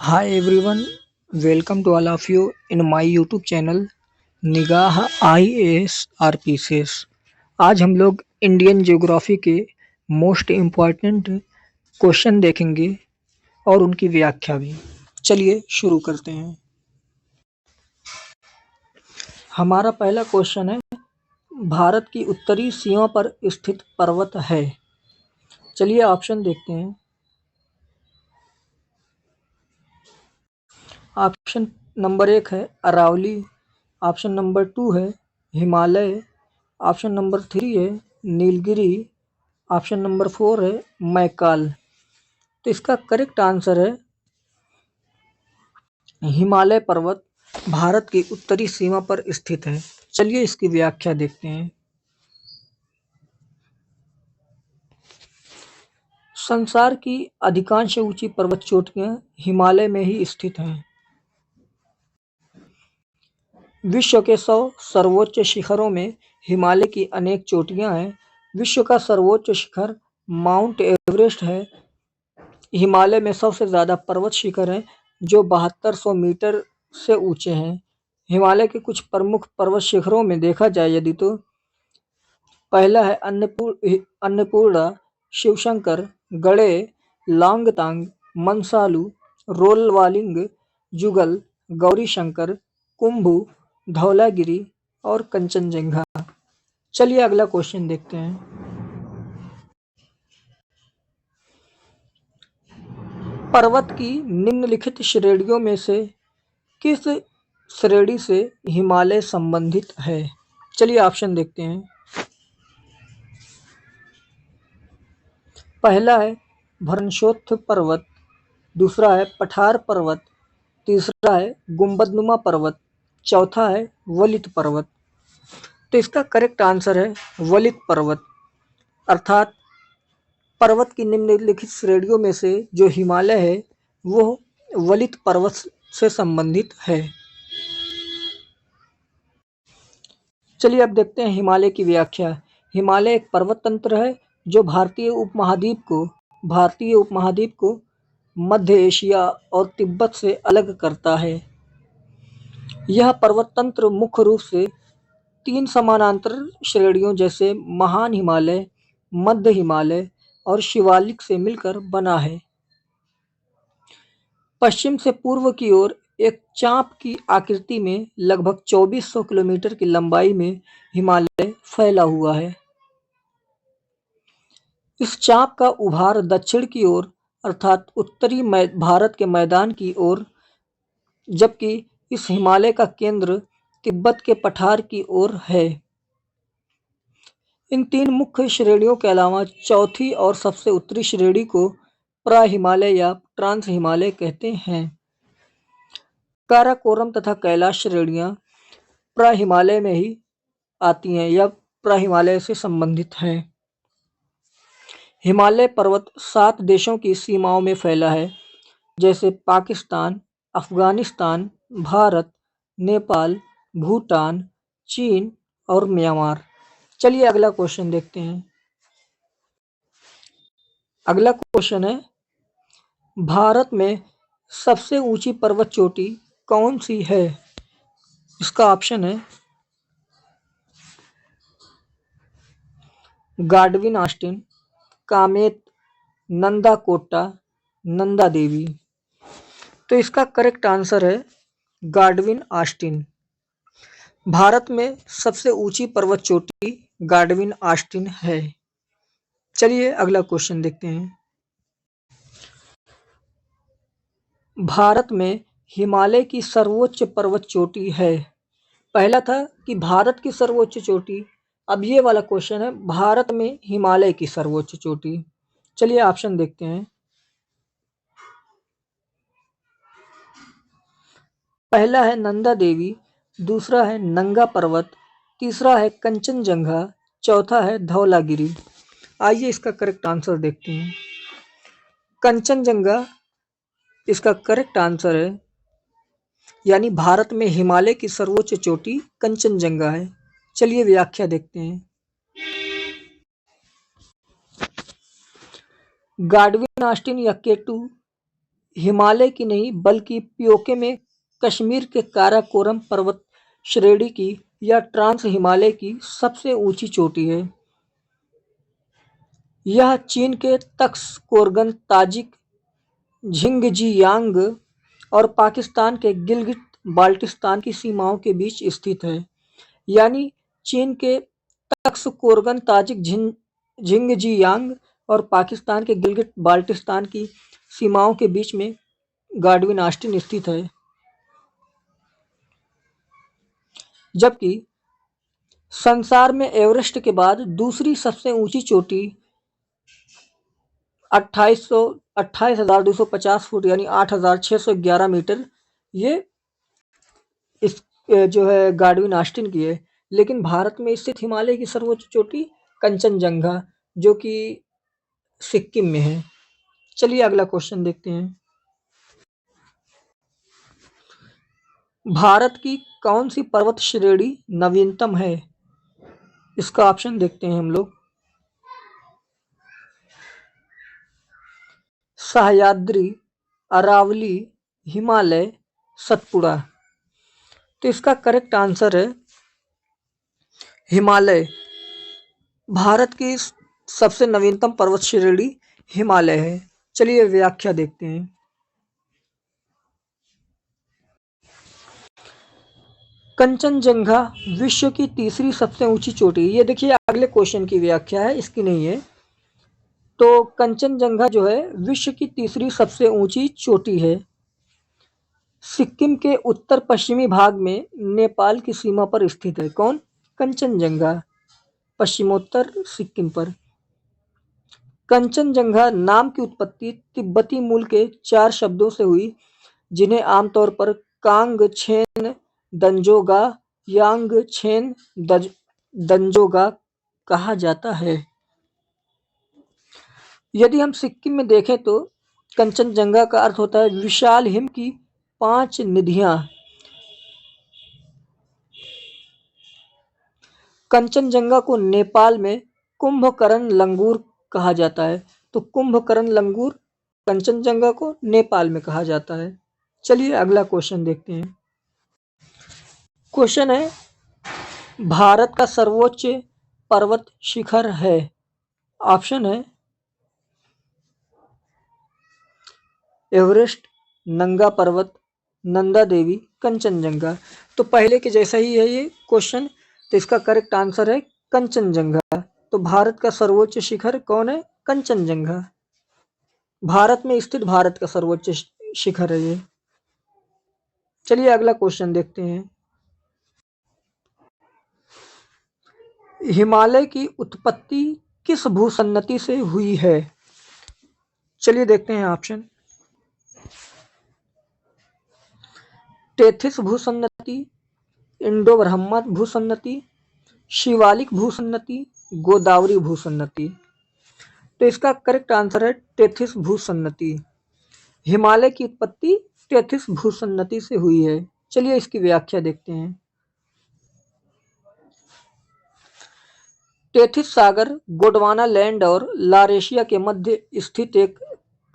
Hi everyone, welcome to all of you in my YouTube channel निगाह IAS RPCS। आज हम लोग Indian geography के मोस्ट इम्पॉर्टेंट क्वेश्चन देखेंगे और उनकी व्याख्या भी। चलिए शुरू करते हैं। हमारा पहला क्वेश्चन है, भारत की उत्तरी सीमा पर स्थित पर्वत है। चलिए ऑप्शन देखते हैं। ऑप्शन नंबर 1 है अरावली, ऑप्शन नंबर 2 है हिमालय, ऑप्शन नंबर 3 है नीलगिरी, ऑप्शन नंबर 4 है मैकाल। तो इसका करेक्ट आंसर है हिमालय पर्वत भारत की उत्तरी सीमा पर स्थित है। चलिए इसकी व्याख्या देखते हैं। संसार की अधिकांश ऊंची पर्वत चोटियां हिमालय में ही स्थित हैं। विश्व के 100 सर्वोच्च शिखरों में हिमालय की अनेक चोटियां हैं। विश्व का सर्वोच्च शिखर माउंट एवरेस्ट है। हिमालय में सबसे ज़्यादा पर्वत शिखर हैं जो 7200 मीटर से ऊंचे हैं। हिमालय के कुछ प्रमुख पर्वत शिखरों में देखा जाए यदि तो पहला है अन्नपूर्णा, शिवशंकर, गड़े, लांगतांग, मनसालू, रोलवालिंग, जुगल, गौरीशंकर, कुंभू, धौलागिरी और कंचनजंगा। चलिए अगला क्वेश्चन देखते हैं। पर्वत की निम्नलिखित श्रेणियों में से किस श्रेणी से हिमालय संबंधित है? चलिए ऑप्शन देखते हैं। पहला है भ्रंशोत्थ पर्वत, दूसरा है पठार पर्वत, तीसरा है गुंबदनुमा पर्वत, चौथा है वलित पर्वत। तो इसका करेक्ट आंसर है वलित पर्वत, अर्थात पर्वत की निम्नलिखित श्रेणियों में से जो हिमालय है वो वलित पर्वत से संबंधित है। चलिए अब देखते हैं हिमालय की व्याख्या। हिमालय एक पर्वत तंत्र है जो भारतीय उपमहाद्वीप को मध्य एशिया और तिब्बत से अलग करता है। यह पर्वत तंत्र मुख्य रूप से 3 समानांतर श्रेणियों जैसे महान हिमालय, मध्य हिमालय और शिवालिक से मिलकर बना है। पश्चिम से पूर्व की ओर एक चाप की आकृति में लगभग 2400 किलोमीटर की लंबाई में हिमालय फैला हुआ है। इस चाप का उभार दक्षिण की ओर अर्थात उत्तरी भारत के मैदान की ओर, जबकि इस हिमालय का केंद्र तिब्बत के पठार की ओर है। इन 3 मुख्य श्रेणियों के अलावा चौथी और सबसे उत्तरी श्रेणी को प्राहिमालय या ट्रांस हिमालय कहते हैं। काराकोरम तथा कैलाश श्रेणियां प्राहिमालय में ही आती हैं या प्राहिमालय से संबंधित हैं। हिमालय पर्वत 7 देशों की सीमाओं में फैला है, जैसे पाकिस्तान, अफगानिस्तान, भारत, नेपाल, भूटान, चीन और म्यांमार। चलिए अगला क्वेश्चन देखते हैं। अगला क्वेश्चन है, भारत में सबसे ऊंची पर्वत चोटी कौन सी है? इसका ऑप्शन है गाडविन ऑस्टिन, कामेत, नंदा कोट्टा, नंदा देवी। तो इसका करेक्ट आंसर है गाडविन ऑस्टिन। भारत में सबसे ऊंची पर्वत चोटी गाडविन ऑस्टिन है। चलिए अगला क्वेश्चन देखते हैं। भारत में हिमालय की सर्वोच्च पर्वत चोटी है। पहला था कि भारत की सर्वोच्च चोटी, अब ये वाला क्वेश्चन है भारत में हिमालय की सर्वोच्च चोटी। चलिए ऑप्शन देखते हैं। पहला है नंदा देवी, दूसरा है नंगा पर्वत, तीसरा है कंचनजंगा, चौथा है धौलागिरी। आइए इसका करेक्ट आंसर देखते हैं। कंचनजंगा इसका करेक्ट आंसर है, यानी भारत में हिमालय की सर्वोच्च चोटी कंचनजंगा है। चलिए व्याख्या देखते हैं। गाडविन ऑस्टिन या केटू हिमालय की नहीं बल्कि पीओके में कश्मीर के काराकोरम पर्वत श्रेणी की या ट्रांस हिमालय की सबसे ऊंची चोटी है। यह चीन के तख्त कोरगन, ताजिक झिंगजियांग और पाकिस्तान के गिलगित बाल्टिस्तान की सीमाओं के बीच स्थित है। यानी चीन के तख्त कोरगन, ताजिक झिंगजियांग और पाकिस्तान के गिलगित बाल्टिस्तान की सीमाओं के बीच में गाडविन ऑस्टिन स्थित है। जबकि संसार में एवरेस्ट के बाद दूसरी सबसे ऊंची चोटी 28,250 फुट यानी 8,611 मीटर ये इस जो है गाडविन ऑस्टिन की है। लेकिन भारत में स्थित हिमालय की सर्वोच्च चोटी कंचनजंगा जो कि सिक्किम में है। चलिए अगला क्वेश्चन देखते हैं। भारत की कौन सी पर्वत श्रेणी नवीनतम है? इसका ऑप्शन देखते हैं हम लोग। सह्याद्री, अरावली, हिमालय, सतपुड़ा। तो इसका करेक्ट आंसर है हिमालय। भारत की सबसे नवीनतम पर्वत श्रेणी हिमालय है। चलिए व्याख्या देखते हैं। कंचनजंगा विश्व की तीसरी सबसे ऊंची चोटी। ये देखिए अगले क्वेश्चन की व्याख्या है, इसकी नहीं है। तो कंचनजंगा जो है विश्व की तीसरी सबसे ऊंची चोटी है। सिक्किम के उत्तर पश्चिमी भाग में नेपाल की सीमा पर स्थित है। कौन? कंचनजंगा, पश्चिमोत्तर सिक्किम पर। कंचनजंगा नाम की उत्पत्ति तिब्बती मूल के 4 शब्दों से हुई, जिन्हें आमतौर पर कांग छेन दंजोगा, यांग छेन दंजोगा कहा जाता है। यदि हम सिक्किम में देखें तो कंचनजंगा का अर्थ होता है विशाल हिम की 5 निधियां। कंचनजंगा को नेपाल में कुंभकर्ण लंगूर कहा जाता है। तो कुंभकर्ण लंगूर कंचनजंगा को नेपाल में कहा जाता है। चलिए अगला क्वेश्चन देखते हैं। क्वेश्चन है भारत का सर्वोच्च पर्वत शिखर है। ऑप्शन है एवरेस्ट, नंगा पर्वत, नंदा देवी, कंचनजंगा। तो पहले के जैसा ही है ये क्वेश्चन। तो इसका करेक्ट आंसर है कंचनजंगा। तो भारत का सर्वोच्च शिखर कौन है? कंचनजंगा। भारत में स्थित भारत का सर्वोच्च शिखर है ये। चलिए अगला क्वेश्चन देखते हैं। हिमालय की उत्पत्ति किस भूसन्नति से हुई है? चलिए देखते हैं ऑप्शन। टेथिस भूसन्नति, इंडो ब्रह्मद भूसन्नति, शिवालिक भूसन्नति, गोदावरी भूसन्नति। तो इसका करेक्ट आंसर है टेथिस भूसन्नति। हिमालय की उत्पत्ति टेथिस भूसन्नति से हुई है। चलिए इसकी व्याख्या देखते हैं। टेथिस सागर गोंडवाना लैंड और लारेशिया के मध्य स्थित एक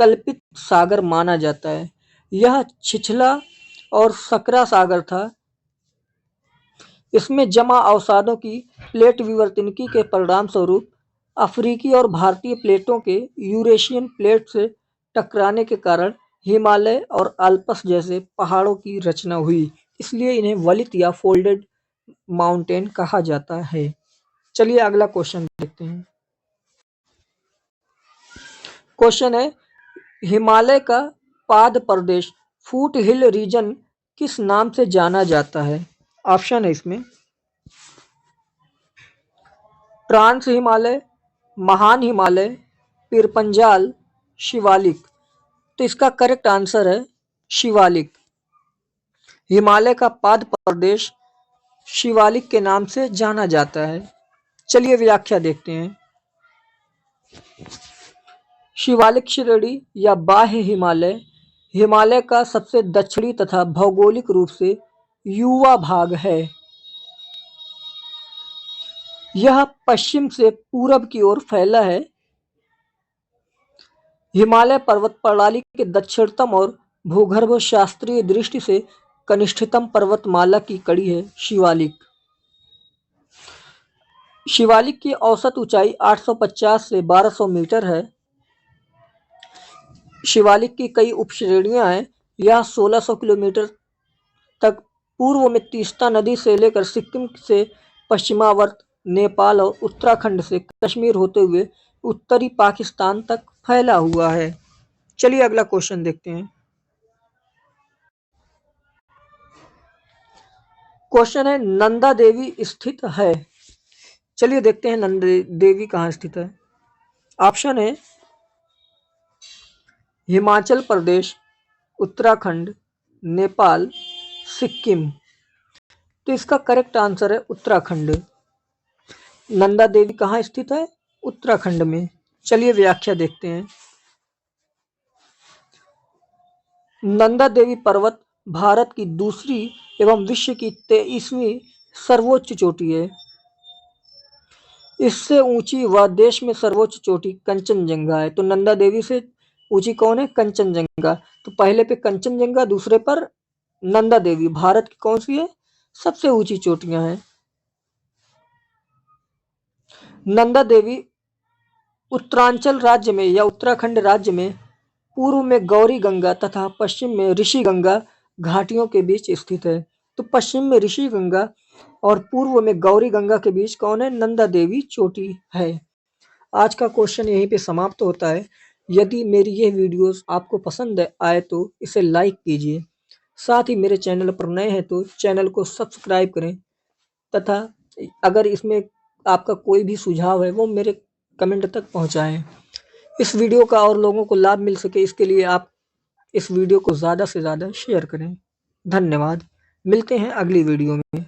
कल्पित सागर माना जाता है। यह छिछला और सकरा सागर था। इसमें जमा अवसादों की प्लेट विवर्तनिकी के परिणाम स्वरूप अफ्रीकी और भारतीय प्लेटों के यूरेशियन प्लेट से टकराने के कारण हिमालय और आल्प्स जैसे पहाड़ों की रचना हुई। इसलिए इन्हें वलित या फोल्डेड माउंटेन कहा जाता है। चलिए अगला क्वेश्चन देखते हैं। क्वेश्चन है हिमालय का पाद प्रदेश फूट हिल रीजन किस नाम से जाना जाता है? ऑप्शन है इसमें ट्रांस हिमालय, महान हिमालय, पीरपंजाल, शिवालिक। तो इसका करेक्ट आंसर है शिवालिक। हिमालय का पाद प्रदेश शिवालिक के नाम से जाना जाता है। चलिए व्याख्या देखते हैं। शिवालिक श्रेणी या बाह्य हिमालय हिमालय का सबसे दक्षिणी तथा भौगोलिक रूप से युवा भाग है। यह पश्चिम से पूरब की ओर फैला है। हिमालय पर्वत प्रणाली के दक्षिणतम और भूगर्भ शास्त्रीय दृष्टि से कनिष्ठतम पर्वतमाला की कड़ी है शिवालिक। शिवालिक की औसत ऊंचाई 850 से 1200 मीटर है। शिवालिक की कई उपश्रेणियां हैं। यह 1600 किलोमीटर तक पूर्व में तीस्ता नदी से लेकर सिक्किम से पश्चिमावर्त नेपाल और उत्तराखंड से कश्मीर होते हुए उत्तरी पाकिस्तान तक फैला हुआ है। चलिए अगला क्वेश्चन देखते हैं। क्वेश्चन है नंदा देवी स्थित है। चलिए देखते हैं नंदा देवी कहाँ स्थित है। ऑप्शन है हिमाचल प्रदेश, उत्तराखंड, नेपाल, सिक्किम। तो इसका करेक्ट आंसर है उत्तराखंड। नंदा देवी कहाँ स्थित है? उत्तराखंड में। चलिए व्याख्या देखते हैं। नंदा देवी पर्वत भारत की दूसरी एवं विश्व की 23वीं सर्वोच्च चोटी है। इससे ऊंची व देश में सर्वोच्च चोटी कंचनजंगा है। तो नंदा देवी से ऊंची कौन है? कंचनजंगा। तो पहले पे कंचनजंगा, दूसरे पर नंदा देवी। भारत की कौन सी है? सबसे ऊंची चोटियां हैं। नंदा देवी उत्तरांचल राज्य में या उत्तराखंड राज्य में पूर्व में गौरी गंगा तथा पश्चिम में ऋषि गंगा घाटियों के बीच स्थित है। तो पश्चिम में ऋषि गंगा और पूर्व में गौरी गंगा के बीच कौन है? नंदा देवी चोटी है। आज का क्वेश्चन यहीं पे समाप्त होता है। यदि मेरी यह वीडियोस आपको पसंद आए तो इसे लाइक कीजिए। साथ ही मेरे चैनल पर नए हैं तो चैनल को सब्सक्राइब करें तथा अगर इसमें आपका कोई भी सुझाव है वो मेरे कमेंट तक पहुंचाएं। इस वीडियो का और लोगों को लाभ मिल सके इसके लिए आप इस वीडियो को ज़्यादा से ज़्यादा शेयर करें। धन्यवाद। मिलते हैं अगली वीडियो में।